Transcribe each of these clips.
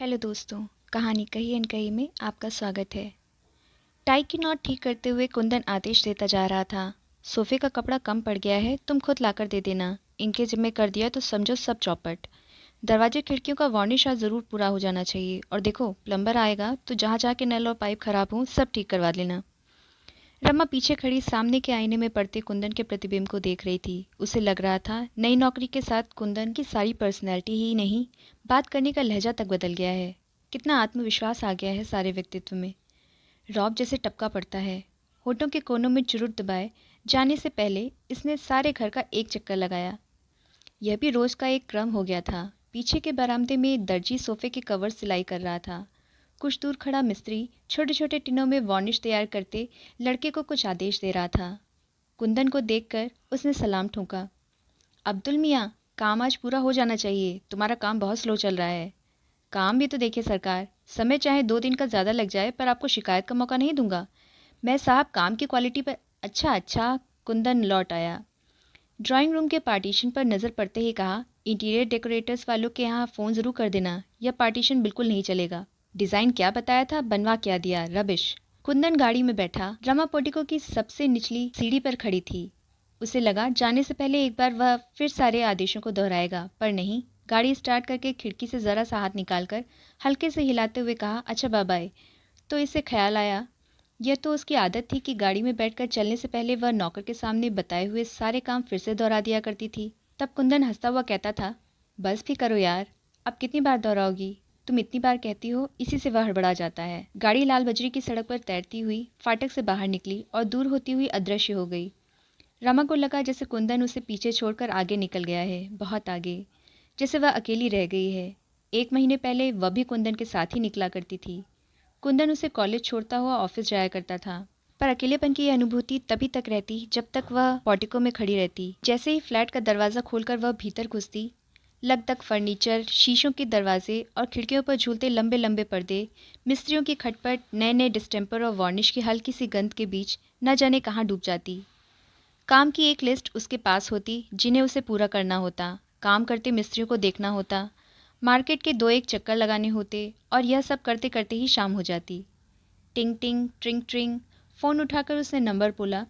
Hello दोस्तों, कहानी कही अनकही में आपका स्वागत है। टाई की नॉट ठीक करते हुए कुंदन आदेश देता जा रहा था। सोफे का कपड़ा कम पड़ गया है, तुम खुद लाकर दे देना। इनके जिम्मे कर दिया तो समझो सब चौपट। दरवाजे खिड़कियों का वार्निश आज ज़रूर पूरा हो जाना चाहिए। और देखो, प्लम्बर आएगा तो जहाँ जहाँ के नल और पाइप खराब हों सब ठीक करवा लेना। रमा पीछे खड़ी सामने के आईने में पड़ते कुंदन के प्रतिबिंब को देख रही थी। उसे लग रहा था नई नौकरी के साथ कुंदन की सारी पर्सनैलिटी ही नहीं, बात करने का लहजा तक बदल गया है। कितना आत्मविश्वास आ गया है सारे व्यक्तित्व में। रौब जैसे टपका पड़ता है। होठों के कोनों में चुरुट दबाए जाने से पहले इसने सारे घर का एक चक्कर लगाया। यह भी रोज का एक क्रम हो गया था। पीछे के बरामदे में दर्जी सोफे के कवर सिलाई कर रहा था। कुछ दूर खड़ा मिस्त्री छोटे छोटे टिनों में वार्निश तैयार करते लड़के को कुछ आदेश दे रहा था। कुंदन को देखकर उसने सलाम ठोका। अब्दुल मियाँ, काम आज पूरा हो जाना चाहिए, तुम्हारा काम बहुत स्लो चल रहा है। काम भी तो देखिए सरकार, समय चाहे 2 दिन का ज़्यादा लग जाए पर आपको शिकायत का मौका नहीं दूंगा। मैं साहब काम की क्वालिटी पर। अच्छा अच्छा। कुंदन लौट आया। ड्राइंग रूम के पार्टीशन पर नज़र पड़ते ही कहा, इंटीरियर डेकोरेटर्स वालों के यहाँ फ़ोन ज़रूर कर देना, यह पार्टीशन बिल्कुल नहीं चलेगा। डिज़ाइन क्या बताया था, बनवा क्या दिया, रबिश। कुंदन गाड़ी में बैठा रमा पोर्टिको की सबसे निचली सीढ़ी पर खड़ी थी। उसे लगा जाने से पहले एक बार वह फिर सारे आदेशों को दोहराएगा, पर नहीं। गाड़ी स्टार्ट करके खिड़की से ज़रा सा हाथ निकालकर हल्के से हिलाते हुए कहा, अच्छा बाबाए। तो इससे ख्याल आया, यह तो उसकी आदत थी कि गाड़ी में बैठकर चलने से पहले वह नौकर के सामने बताए हुए सारे काम फिर से दोहरा दिया करती थी। तब कुंदन हंसता हुआ कहता था, बस भी करो यार, अब कितनी बार दोहराओगी। तुम इतनी बार कहती हो, इसी से वह हड़बड़ा जाता है। गाड़ी लाल बजरी की सड़क पर तैरती हुई फाटक से बाहर निकली और दूर होती हुई अदृश्य हो गई। रमा को लगा जैसे कुंदन उसे पीछे छोड़कर आगे निकल गया है, बहुत आगे, जैसे वह अकेली रह गई है। 1 महीने पहले वह भी कुंदन के साथ ही निकला करती थी। कुंदन उसे कॉलेज छोड़ता हुआ ऑफिस जाया करता था, पर अकेलेपन की यह अनुभूति तभी तक रहती जब तक वह पोर्टिको में खड़ी रहती। जैसे ही फ्लैट का दरवाज़ा खोलकर वह भीतर घुसती, लगभग फर्नीचर, शीशों के दरवाजे और खिड़कियों पर झूलते लंबे लंबे पर्दे, मिस्त्रियों की खटपट, नए नए डिस्टेम्पर और वार्निश की हल्की सी गंध के बीच न जाने कहाँ डूब जाती। काम की एक लिस्ट उसके पास होती जिन्हें उसे पूरा करना होता, काम करते मिस्त्रियों को देखना होता, मार्केट के 2 एक चक्कर लगाने होते, और यह सब करते करते ही शाम हो जाती। टिंग टिंग ट्रिंग ट्रिंग। फ़ोन उठाकर उसने नंबर बोला।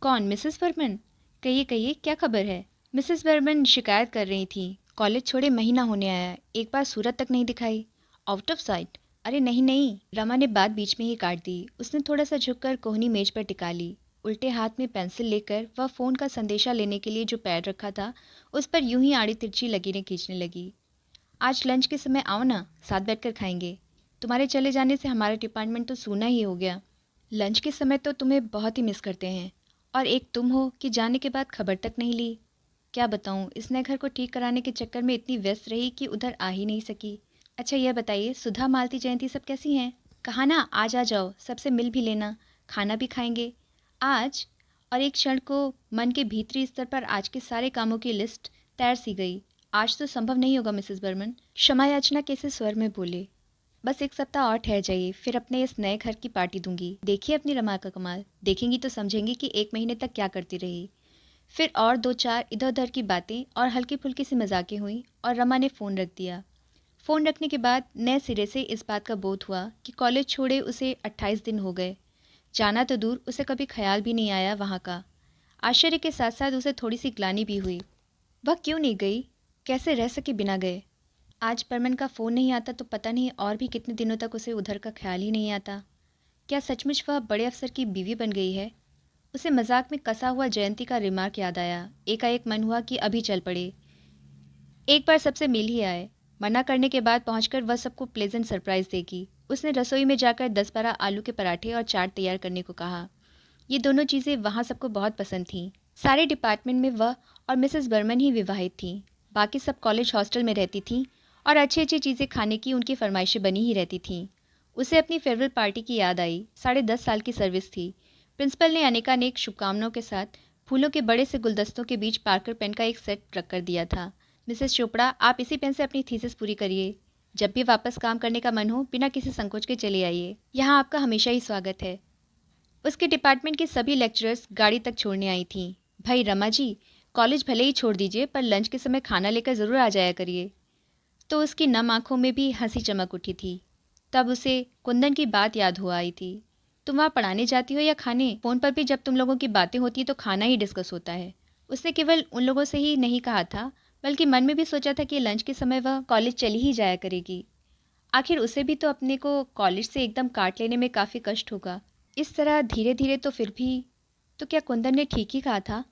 कौन, मिसेस वर्मन? कहिए कहिए, क्या खबर है? मिसेस वर्मन शिकायत कर रही थी। कॉलेज छोड़े महीना होने आया, एक बार सूरत तक नहीं दिखाई। Out of site? अरे नहीं नहीं, रमा ने बात बीच में ही काट दी। उसने थोड़ा सा झुककर कोहनी मेज पर टिका ली। उल्टे हाथ में पेंसिल लेकर वह फ़ोन का संदेशा लेने के लिए जो पैड रखा था उस पर यूं ही आड़ी तिरछी लकीरें खींचने लगी। आज लंच के समय आओ ना, साथ बैठकर खाएंगे। तुम्हारे चले जाने से हमारा डिपार्टमेंट तो सूना ही हो गया। लंच के समय तो तुम्हें बहुत ही मिस करते हैं, और एक तुम हो कि जाने के बाद खबर तक नहीं ली। क्या बताऊं, इस नए घर को ठीक कराने के चक्कर में इतनी व्यस्त रही कि उधर आ ही नहीं सकी। अच्छा यह बताइए, सुधा, मालती, जयंती सब कैसी हैं? कहा ना आज आ जाओ, सबसे मिल भी लेना, खाना भी खाएंगे आज। और एक क्षण को मन के भीतरी स्तर पर आज के सारे कामों की लिस्ट तैर सी गई। आज तो संभव नहीं होगा मिसेस बर्मन, क्षमा याचना के से स्वर में बोले। बस 1 सप्ताह और ठहर जाइए, फिर अपने इस नए घर की पार्टी दूंगी। देखिए अपनी रमा का कमाल, देखेंगी तो समझेंगी कि 1 महीने तक क्या करती रही। फिर और 2 4 इधर उधर की बातें और हल्की फुल्की सी मजाकें हुई और रमा ने फ़ोन रख दिया। फ़ोन रखने के बाद नए सिरे से इस बात का बोध हुआ कि कॉलेज छोड़े उसे 28 दिन हो गए। जाना तो दूर, उसे कभी ख्याल भी नहीं आया वहाँ का। आश्चर्य के साथ साथ उसे थोड़ी सी ग्लानि भी हुई। वह क्यों नहीं गई, कैसे रह सके बिना गए। आज परमन का फ़ोन नहीं आता तो पता नहीं और भी कितने दिनों तक उसे उधर का ख्याल ही नहीं आता। क्या सचमुच वह बड़े अफसर की बीवी बन गई है? उसे मजाक में कसा हुआ जयंती का रिमार्क याद आया। एकाएक मन हुआ कि अभी चल पड़े, एक बार सबसे मिल ही आए। मना करने के बाद पहुंचकर वह सबको प्लेजेंट सरप्राइज देगी। उसने रसोई में जाकर 10-12 आलू के पराठे और चाट तैयार करने को कहा। ये दोनों चीज़ें वहाँ सबको बहुत पसंद थीं। सारे डिपार्टमेंट में वह और मिसेस बर्मन ही विवाहित थीं। बाकी सब कॉलेज हॉस्टल में रहती थीं और अच्छी अच्छी चीज़ें खाने की उनकी फरमाइशें बनी ही रहती थीं। उसे अपनी फेयरवेल पार्टी की याद आई। 10.5 साल की सर्विस थी। प्रिंसिपल ने अनेकानेक शुभकामनाओं के साथ फूलों के बड़े से गुलदस्तों के बीच पार्कर पेन का एक सेट रख कर दिया था। मिसेस चोपड़ा, आप इसी पेन से अपनी थीसिस पूरी करिए। जब भी वापस काम करने का मन हो, बिना किसी संकोच के चले आइए। यहाँ आपका हमेशा ही स्वागत है। उसके डिपार्टमेंट की सभी लेक्चरर्स गाड़ी तक छोड़ने आई थीं। भाई रमा जी, कॉलेज भले ही छोड़ दीजिए पर लंच के समय खाना लेकर ज़रूर आ जाया करिए। तो उसकी नम आंखों में भी हंसी चमक उठी थी। तब उसे कुंदन की बात याद हुआ आई थी। तुम वहाँ पढ़ाने जाती हो या खाने? फ़ोन पर भी जब तुम लोगों की बातें होती है तो खाना ही डिस्कस होता है। उसने केवल उन लोगों से ही नहीं कहा था, बल्कि मन में भी सोचा था कि लंच के समय वह कॉलेज चली ही जाया करेगी। आखिर उसे भी तो अपने को कॉलेज से एकदम काट लेने में काफ़ी कष्ट होगा। इस तरह धीरे धीरे तो फिर भी, तो क्या कुंदन ने ठीक ही कहा था?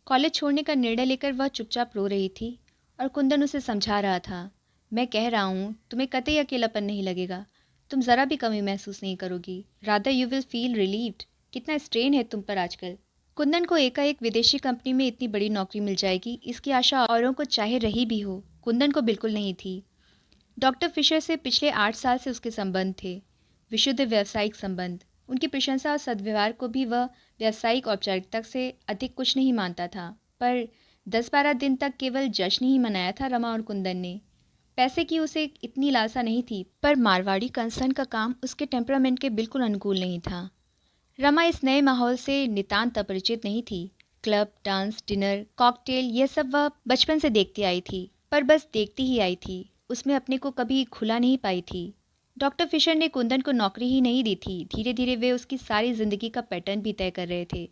कॉलेज छोड़ने का निर्णय लेकर वह चुपचाप रो रही थी और कुंदन उसे समझा रहा था, मैं कह रहा हूँ तुम्हें कतई अकेलापन नहीं लगेगा। तुम ज़रा भी कमी महसूस नहीं करोगी। Rather you will feel relieved. कितना स्ट्रेन है तुम पर आजकल। कुंदन को एकाएक विदेशी कंपनी में इतनी बड़ी नौकरी मिल जाएगी, इसकी आशा औरों को चाहे रही भी हो, कुंदन को बिल्कुल नहीं थी। डॉक्टर फिशर से पिछले 8 साल से उसके संबंध थे, विशुद्ध व्यावसायिक संबंध। उनकी प्रशंसा और सद्व्यवहार को भी वह व्यावसायिक औपचारिकता से अधिक कुछ नहीं मानता था। पर 10-12 दिन तक केवल जश्न ही मनाया था रमा और कुंदन ने। पैसे की उसे इतनी लालसा नहीं थी, पर मारवाड़ी कंसर्न का काम उसके टेम्परामेंट के बिल्कुल अनुकूल नहीं था। रमा इस नए माहौल से नितांत अपरिचित नहीं थी। क्लब, डांस, डिनर, कॉकटेल, ये सब वह बचपन से देखती आई थी, पर बस देखती ही आई थी। उसमें अपने को कभी खुला नहीं पाई थी। डॉक्टर फिशर ने कुंदन को नौकरी ही नहीं दी थी, धीरे धीरे वे उसकी सारी जिंदगी का पैटर्न भी तय कर रहे थे।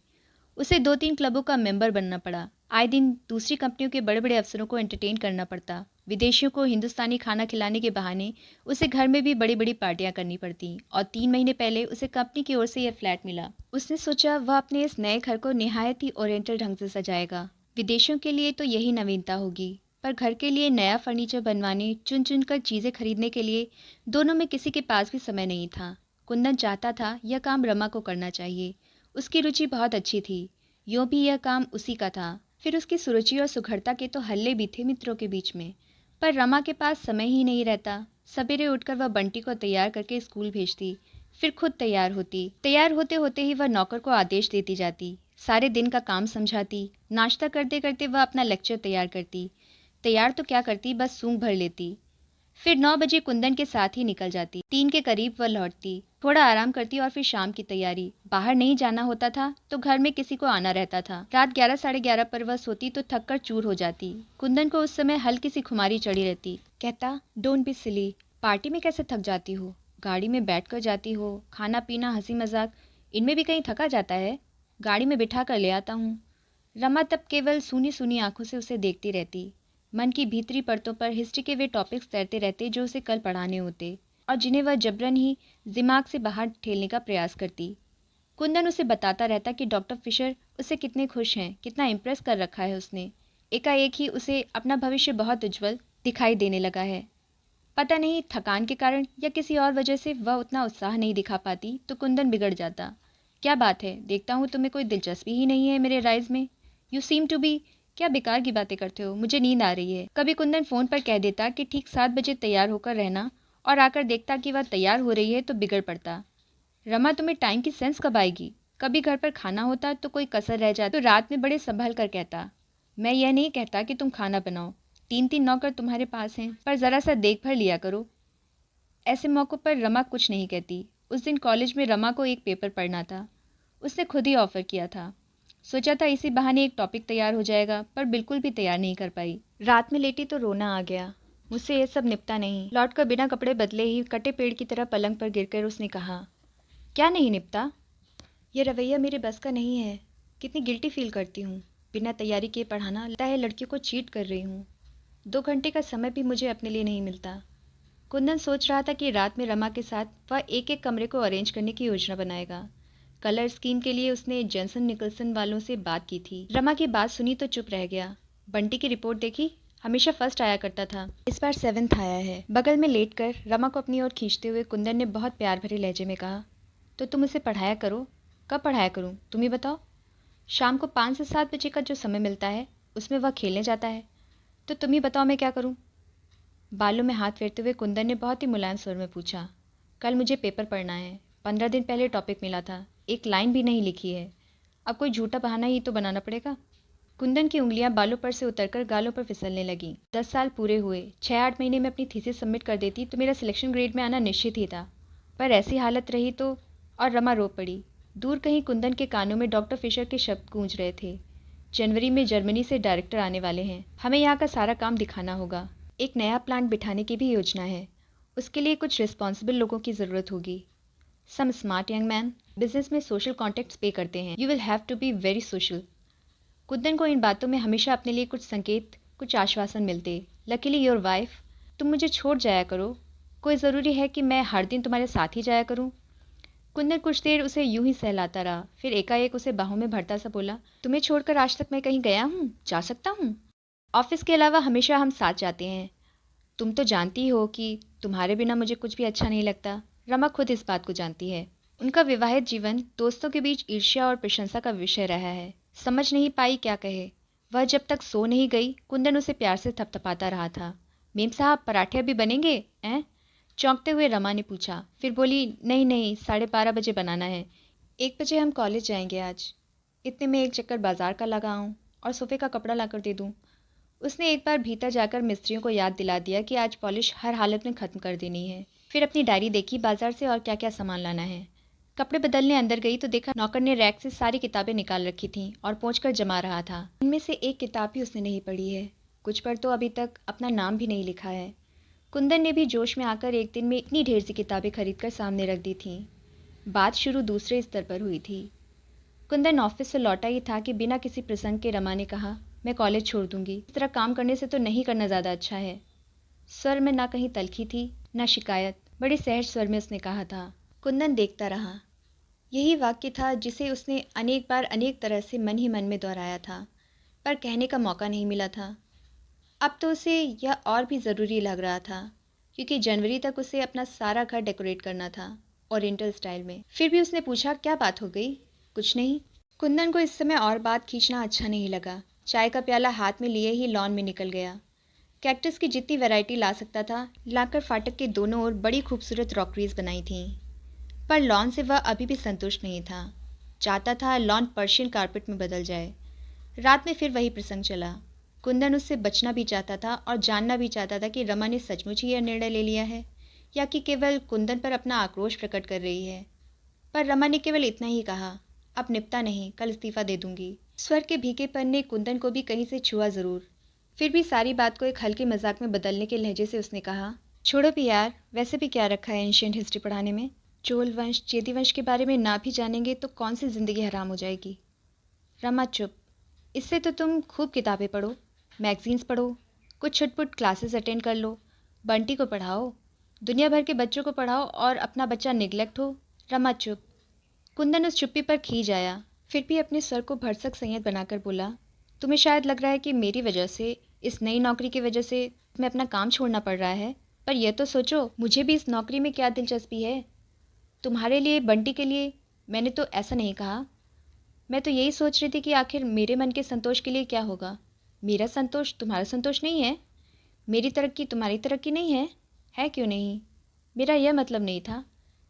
उसे 2-3 क्लबों का मेंबर बनना पड़ा। आए दिन दूसरी कंपनियों के बड़े बड़े अफसरों को एंटरटेन करना पड़ता। विदेशियों को हिंदुस्तानी खाना खिलाने के बहाने उसे घर में भी बड़ी बड़ी पार्टियां करनी पड़ती। और 3 महीने पहले उसे कंपनी की ओर से यह फ्लैट मिला। उसने सोचा वह अपने इस नए घर को निहायत ही ओरिएंटल ढंग से सजाएगा। विदेशियों के लिए तो यही नवीनता होगी, पर घर के लिए नया फर्नीचर बनवाने, चुन चुन कर चीज़ें खरीदने के लिए दोनों में किसी के पास भी समय नहीं था। कुंदन चाहता था यह काम रमा को करना चाहिए। उसकी रुचि बहुत अच्छी थी, यूँ भी यह काम उसी का था। फिर उसकी सुरुचि और सुघड़ता के तो हल्ले भी थे मित्रों के बीच में। पर रमा के पास समय ही नहीं रहता। सवेरे उठकर वह बंटी को तैयार करके स्कूल भेजती, फिर खुद तैयार होती। तैयार होते होते ही वह नौकर को आदेश देती जाती, सारे दिन का काम समझाती। नाश्ता करते करते वह अपना लेक्चर तैयार करती। तैयार तो क्या करती, बस सूंघ भर लेती। फिर 9 बजे कुंदन के साथ ही निकल जाती। 3 के करीब वह लौटती, थोड़ा आराम करती और फिर शाम की तैयारी। बाहर नहीं जाना होता था तो घर में किसी को आना रहता था। रात 11-11:30 पर वह सोती तो थक कर चूर हो जाती। कुंदन को उस समय हल्की सी खुमारी चढ़ी रहती। कहता, डोंट बी सिली, पार्टी में कैसे थक जाती हो? गाड़ी में बैठ कर जाती हो, खाना पीना हंसी मजाक, इनमें भी कहीं थका जाता है? गाड़ी में बिठा कर ले आता हूँ। रमा तब केवल सूनी सूनी आंखों से उसे देखती रहती। मन की भीतरी परतों पर हिस्ट्री के वे टॉपिक्स तैरते रहते जो उसे कल पढ़ाने होते और जिन्हें वह जबरन ही दिमाग से बाहर ठेलने का प्रयास करती। कुंदन उसे बताता रहता कि डॉक्टर फिशर उससे कितने खुश हैं, कितना इम्प्रेस कर रखा है उसने। एकाएक ही उसे अपना भविष्य बहुत उज्जवल दिखाई देने लगा है। पता नहीं थकान के कारण या किसी और वजह से वह उतना उत्साह नहीं दिखा पाती तो कुंदन बिगड़ जाता। क्या बात है, देखता हूँ तुम्हें कोई दिलचस्पी ही नहीं है मेरे राइज में। यू सीम टू बी, क्या बेकार की बातें करते हो, मुझे नींद आ रही है। कभी कुंदन फ़ोन पर कह देता कि ठीक 7 बजे तैयार होकर रहना, और आकर देखता कि वह तैयार हो रही है तो बिगड़ पड़ता। रमा, तुम्हें टाइम की सेंस कब आएगी? कभी घर पर खाना होता तो कोई कसर रह जाती तो रात में बड़े संभल कर कहता, मैं यह नहीं कहता कि तुम खाना बनाओ, 3-3 नौकर तुम्हारे पास हैं, पर ज़रा सा देख भर लिया करो। ऐसे मौक़ों पर रमा कुछ नहीं कहती। उस दिन कॉलेज में रमा को एक पेपर पढ़ना था। उसने खुद ही ऑफ़र किया था। सोचा था इसी बहाने एक टॉपिक तैयार हो जाएगा, पर बिल्कुल भी तैयार नहीं कर पाई। रात में लेटी तो रोना आ गया। मुझसे ये सब निपटा नहीं। लौटकर बिना कपड़े बदले ही कटे पेड़ की तरह पलंग पर गिरकर उसने कहा, क्या नहीं निपटा? ये रवैया मेरे बस का नहीं है। कितनी गिल्टी फील करती हूँ। बिना तैयारी किए पढ़ाना, लगता है लड़कियों को चीट कर रही हूँ। 2 घंटे का समय भी मुझे अपने लिए नहीं मिलता। कुंदन सोच रहा था कि रात में रमा के साथ वह एक एक कमरे को अरेंज करने की योजना बनाएगा। कलर स्कीम के लिए उसने जॉनसन निकलसन वालों से बात की थी। रमा की बात सुनी तो चुप रह गया। बंटी की रिपोर्ट देखी, हमेशा फर्स्ट आया करता था, इस बार 7th आया है। बगल में लेटकर रमा को अपनी ओर खींचते हुए कुंदन ने बहुत प्यार भरे लहजे में कहा, तो तुम उसे पढ़ाया करो। कब पढ़ाया करूँ, तुम ही बताओ। शाम को 5 से 7 बजे का जो समय मिलता है उसमें वह खेलने जाता है, तो तुम ही बताओ मैं क्या करूँ। बालों में हाथ फेरते हुए कुंदन ने बहुत ही मुलायम स्वर में पूछा, कल मुझे पेपर पढ़ना है। 15 दिन पहले टॉपिक मिला था, एक लाइन भी नहीं लिखी है। अब कोई झूठा बहाना ही तो बनाना पड़ेगा। कुंदन की उंगलियां बालों पर से उतरकर गालों पर फिसलने लगीं। 10 साल पूरे हुए, 6-8 महीने में अपनी थीसिस सबमिट कर देती तो मेरा सिलेक्शन ग्रेड में आना निश्चित ही था। पर ऐसी हालत रही तो। और रमा रो पड़ी। दूर कहीं कुंदन के कानों में डॉक्टर फिशर के शब्द गूंज रहे थे, जनवरी में जर्मनी से डायरेक्टर आने वाले हैं, हमें यहाँ का सारा काम दिखाना होगा। एक नया प्लांट बिठाने की भी योजना है। उसके लिए कुछ रिस्पॉन्सिबल लोगों की ज़रूरत होगी। Some smart young man business में सोशल कॉन्टेक्ट्स पे करते हैं। You will have to be very social. Kundan को इन बातों में हमेशा अपने लिए कुछ संकेत, कुछ आश्वासन मिलते। लकीली योर वाइफ, तुम मुझे छोड़ जाया करो। कोई ज़रूरी है कि मैं हर दिन तुम्हारे साथ ही जाया करूं? कुंदन कुछ देर उसे यूं ही सहलाता रहा, फिर एकाएक उसे बाहों में भरता सा बोला, तुम्हें छोड़कर आज तक मैं कहीं गया हूँ? जा सकता हूँ? ऑफिस के अलावा हमेशा हम साथ जाते हैं। तुम तो जानती हो कि तुम्हारे बिना मुझे कुछ भी अच्छा नहीं लगता। रमा खुद इस बात को जानती है। उनका विवाहित जीवन दोस्तों के बीच ईर्ष्या और प्रशंसा का विषय रहा है। समझ नहीं पाई क्या कहे। वह जब तक सो नहीं गई, कुंदन उसे प्यार से थपथपाता रहा था। मेम साहब, पराठे अभी बनेंगे हैं? चौंकते हुए रमा ने पूछा, फिर बोली, नहीं नहीं, 12:30 बजे बनाना है। 1 बजे हम कॉलेज जाएंगे आज। इतने में एक चक्कर बाजार का लगा आऊँ और सोफे का कपड़ा लाकर दे दूँ। उसने एक बार भीतर जाकर मिस्त्रियों को याद दिला दिया कि आज पॉलिश हर हालत में ख़त्म कर देनी है। फिर अपनी डायरी देखी बाजार से और क्या क्या सामान लाना है। कपड़े बदलने अंदर गई तो देखा नौकर ने रैक से सारी किताबें निकाल रखी थीं और पोंछकर जमा रहा था। इनमें से एक किताब भी उसने नहीं पढ़ी है। कुछ पर तो अभी तक अपना नाम भी नहीं लिखा है। कुंदन ने भी जोश में आकर एक दिन में इतनी ढेर सी किताबें खरीदकर सामने रख दी थीं। बात शुरू दूसरे स्तर पर हुई थी। कुंदन ऑफिस से लौटा ही था कि बिना किसी प्रसंग के रमा ने कहा, मैं कॉलेज छोड़ दूंगी। इस तरह काम करने से तो नहीं करना ज़्यादा अच्छा है। स्वर में ना कहीं तलखी थी ना शिकायत। बड़े सहज स्वर में उसने कहा था। कुंदन देखता रहा। यही वाक्य था जिसे उसने अनेक बार अनेक तरह से मन ही मन में दोहराया था, पर कहने का मौका नहीं मिला था। अब तो उसे यह और भी ज़रूरी लग रहा था, क्योंकि जनवरी तक उसे अपना सारा घर डेकोरेट करना था, ओरिएंटल स्टाइल में। फिर भी उसने पूछा, क्या बात हो गई? कुछ नहीं। कुंदन को इस समय और बात खींचना अच्छा नहीं लगा। चाय का प्याला हाथ में लिए ही लॉन में निकल गया। कैक्टस की जितनी वैरायटी ला सकता था लाकर फाटक के दोनों ओर बड़ी खूबसूरत रॉकरीज बनाई थीं। पर लॉन से वह अभी भी संतुष्ट नहीं था। चाहता था लॉन पर्शियन कारपेट में बदल जाए। रात में फिर वही प्रसंग चला। कुंदन उससे बचना भी चाहता था और जानना भी चाहता था कि रमा ने सचमुच ही यह निर्णय ले लिया है या कि केवल कुंदन पर अपना आक्रोश प्रकट कर रही है। पर रमा ने केवल इतना ही कहा, अब निपटा नहीं, कल इस्तीफा दे दूंगी। स्वर के भीगेपन ने कुंदन को भी कहीं से छुआ ज़रूर। फिर भी सारी बात को एक हल्के मजाक में बदलने के लहजे से उसने कहा, छोड़ो भी यार, वैसे भी क्या रखा है एंशियंट हिस्ट्री पढ़ाने में? चोल वंश, चेदी वंश के बारे में ना भी जानेंगे तो कौन सी ज़िंदगी हराम हो जाएगी। रमा चुप। इससे तो तुम खूब किताबें पढ़ो, मैगजीन्स पढ़ो, कुछ छुटपुट क्लासेस अटेंड कर लो, बंटी को पढ़ाओ, दुनिया भर के बच्चों को पढ़ाओ और अपना बच्चा निगलेक्ट हो। रमा चुप। कुंदन उस चुप्पी पर खींच आया, फिर भी अपने स्वर को भरसक संयत बनाकर बोला, तुम्हें शायद लग रहा है कि मेरी वजह से, इस नई नौकरी की वजह से मैं अपना काम छोड़ना पड़ रहा है, पर यह तो सोचो मुझे भी इस नौकरी में क्या दिलचस्पी है। तुम्हारे लिए, बंटी के लिए। मैंने तो ऐसा नहीं कहा। मैं तो यही सोच रही थी कि आखिर मेरे मन के संतोष के लिए क्या होगा। मेरा संतोष तुम्हारा संतोष नहीं है, मेरी तरक्की तुम्हारी तरक्की नहीं है। है क्यों नहीं? मेरा यह मतलब नहीं था।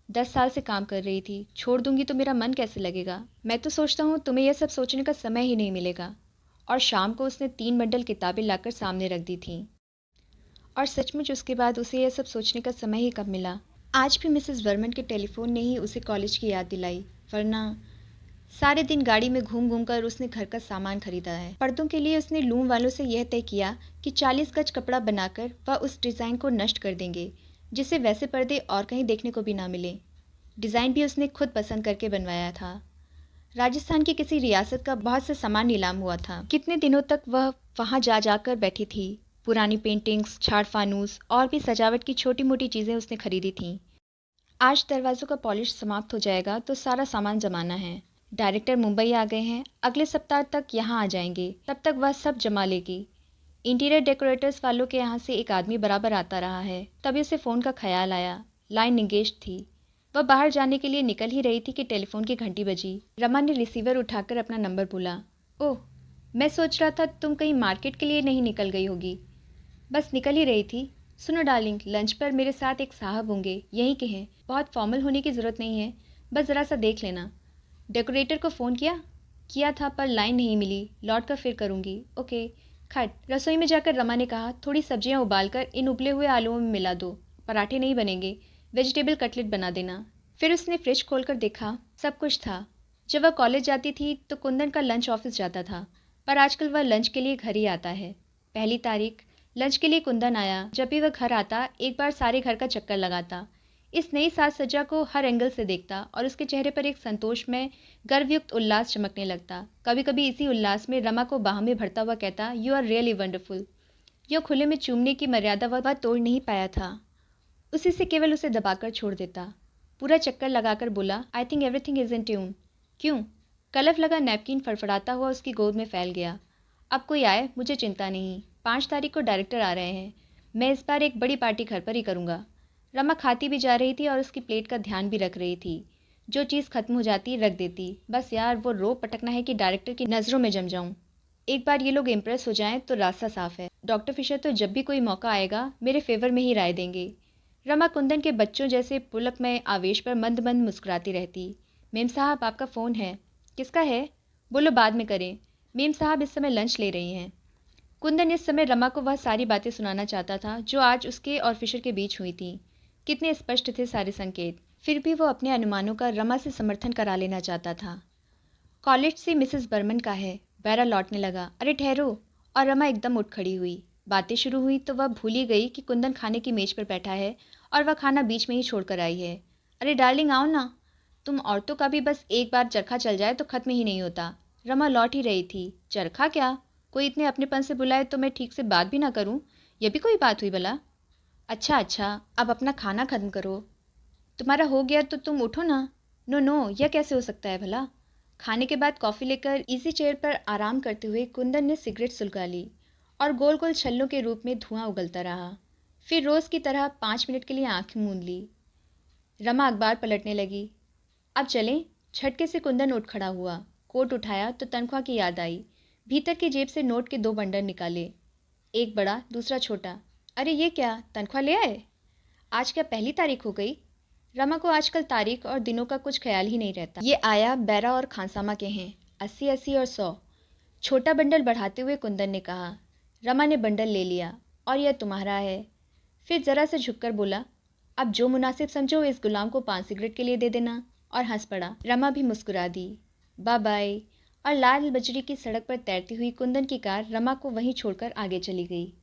10 साल से काम कर रही थी, छोड़ दूंगी तो मेरा मन कैसे लगेगा? मैं तो सोचता हूँ तुम्हें यह सब सोचने का समय ही नहीं मिलेगा। और शाम को उसने 3 बंडल किताबें लाकर सामने रख दी थीं। और सचमुच उसके बाद उसे यह सब सोचने का समय ही कब मिला। आज भी मिसेस वर्मन के टेलीफोन ने ही उसे कॉलेज की याद दिलाई, वरना सारे दिन गाड़ी में घूम घूम कर उसने घर का सामान खरीदा है। पर्दों के लिए उसने लूम वालों से यह तय किया कि 40 गज कपड़ा बनाकर वह उस डिज़ाइन को नष्ट कर देंगे, जिससे वैसे पर्दे और कहीं देखने को भी ना मिले। डिज़ाइन भी उसने खुद पसंद करके बनवाया था। राजस्थान की किसी रियासत का बहुत सा सामान नीलाम हुआ था। कितने दिनों तक वह वहाँ जा जाकर बैठी थी। पुरानी पेंटिंग्स, झाड़ फानूस और भी सजावट की छोटी मोटी चीज़ें उसने खरीदी थीं। आज दरवाज़ों का पॉलिश समाप्त हो जाएगा तो सारा सामान जमाना है। डायरेक्टर मुंबई आ गए हैं, अगले सप्ताह तक यहाँ आ जाएंगे, तब तक वह सब जमा लेगी। इंटीरियर डेकोरेटर्स वालों के यहाँ से एक आदमी बराबर आता रहा है। तभी उसे फ़ोन का ख्याल आया। लाइन इंगेज थी। वह बाहर जाने के लिए निकल ही रही थी कि टेलीफोन की घंटी बजी। रमा ने रिसीवर उठाकर अपना नंबर बोला। ओह, मैं सोच रहा था तुम कहीं मार्केट के लिए नहीं निकल गई होगी। बस निकल ही रही थी। सुनो डार्लिंग, लंच पर मेरे साथ एक साहब होंगे, यहीं के हैं। बहुत फॉर्मल होने की ज़रूरत नहीं है, बस ज़रा सा देख लेना। डेकोरेटर को फ़ोन किया? किया था पर लाइन नहीं मिली, लौट कर फिर करूँगी। ओके। खट। रसोई में जाकर रमा ने कहा, थोड़ी सब्जियां उबालकर इन उबले हुए आलूओं में मिला दो। पराठे नहीं बनेंगे, वेजिटेबल कटलेट बना देना। फिर उसने फ्रिज खोलकर देखा, सब कुछ था। जब वह कॉलेज जाती थी तो कुंदन का लंच ऑफिस जाता था, पर आजकल वह लंच के लिए घर ही आता है। 1 तारीख लंच के लिए कुंदन आया। जब भी वह घर आता एक बार सारे घर का चक्कर लगाता, इस नई साज सज्जा को हर एंगल से देखता और उसके चेहरे पर एक संतोष में गर्वयुक्त उल्लास चमकने लगता। कभी कभी इसी उल्लास में रमा को बाह में भरता हुआ कहता, यू आर रियली वंडरफुल। यह खुले में चूमने की मर्यादा वह तोड़ नहीं पाया था, उसी से केवल उसे दबाकर छोड़ देता। पूरा चक्कर लगाकर बोला, I think everything is in tune. क्यों? कलफ लगा नैपकिन फड़फड़ाता हुआ उसकी गोद में फैल गया। अब कोई आए मुझे चिंता नहीं, 5 तारीख को डायरेक्टर आ रहे हैं, मैं इस बार एक बड़ी पार्टी घर पर ही करूँगा। रमा खाती भी जा रही थी और उसकी प्लेट का ध्यान भी रख रही थी। जो चीज़ खत्म हो जाती रख देती, बस यार वो रो पटकना है कि डायरेक्टर की नज़रों में जम जाऊं। एक बार ये लोग इम्प्रेस हो जाएं तो रास्ता साफ है। डॉक्टर फिशर तो जब भी कोई मौका आएगा मेरे फेवर में ही राय देंगे। रमा कुंदन के बच्चों जैसे पुलक में आवेश पर मंद मंद मुस्कुराती रहती। मेम साहब आपका फ़ोन है। किसका है? बोलो बाद में करें, मेम साहब इस समय लंच ले रही हैं। कुंदन इस समय रमा को वह सारी बातें सुनाना चाहता था जो आज उसके और फिशर के बीच हुई थी। कितने स्पष्ट थे सारे संकेत, फिर भी वो अपने अनुमानों का रमा से समर्थन करा लेना चाहता था। कॉलेज से मिसेस बर्मन का है। बैरा लौटने लगा। अरे ठहरो। और रमा एकदम उठ खड़ी हुई। बातें शुरू हुई तो वह भूल ही गई कि कुंदन खाने की मेज पर बैठा है और वह खाना बीच में ही छोड़कर आई है। अरे डार्लिंग आओ ना, तुम औरतों का भी बस एक बार चरखा चल जाए तो खत्म ही नहीं होता। रमा लौट ही रही थी। चरखा क्या? कोई इतने अपनेपन से बुलाए तो मैं ठीक से बात भी ना करूं, यह भी कोई बात हुई भला? अच्छा अच्छा, अब अपना खाना खत्म करो। तुम्हारा हो गया तो तुम उठो ना। नो नो, यह कैसे हो सकता है भला? खाने के बाद कॉफ़ी लेकर इसी चेयर पर आराम करते हुए कुंदन ने सिगरेट सुलगा ली और गोल गोल छल्लों के रूप में धुआं उगलता रहा। फिर रोज़ की तरह 5 मिनट के लिए आंखें मूंद ली। रमा अखबार पलटने लगी। अब चलें? झटके से कुंदन उठ खड़ा हुआ। कोट उठाया तो तनख्वाह की याद आई। भीतर की जेब से नोट के 2 बंडल निकाले, एक बड़ा दूसरा छोटा। अरे ये क्या, तनख्वाह ले आए? आज क्या पहली तारीख हो गई? रमा को आजकल तारीख और दिनों का कुछ ख्याल ही नहीं रहता। ये आया बैरा और खानसामा के हैं, 80 80 और 100। छोटा बंडल बढ़ाते हुए कुंदन ने कहा। रमा ने बंडल ले लिया। और यह तुम्हारा है। फिर ज़रा से झुककर बोला, अब जो मुनासिब समझो इस गुलाम को 5 सिगरेट के लिए दे देना। और हंस पड़ा। रमा भी मुस्कुरा दी। Bye bye. और लाल बजरी की सड़क पर तैरती हुई कुंदन की कार रमा को वहीं छोड़कर आगे चली गई।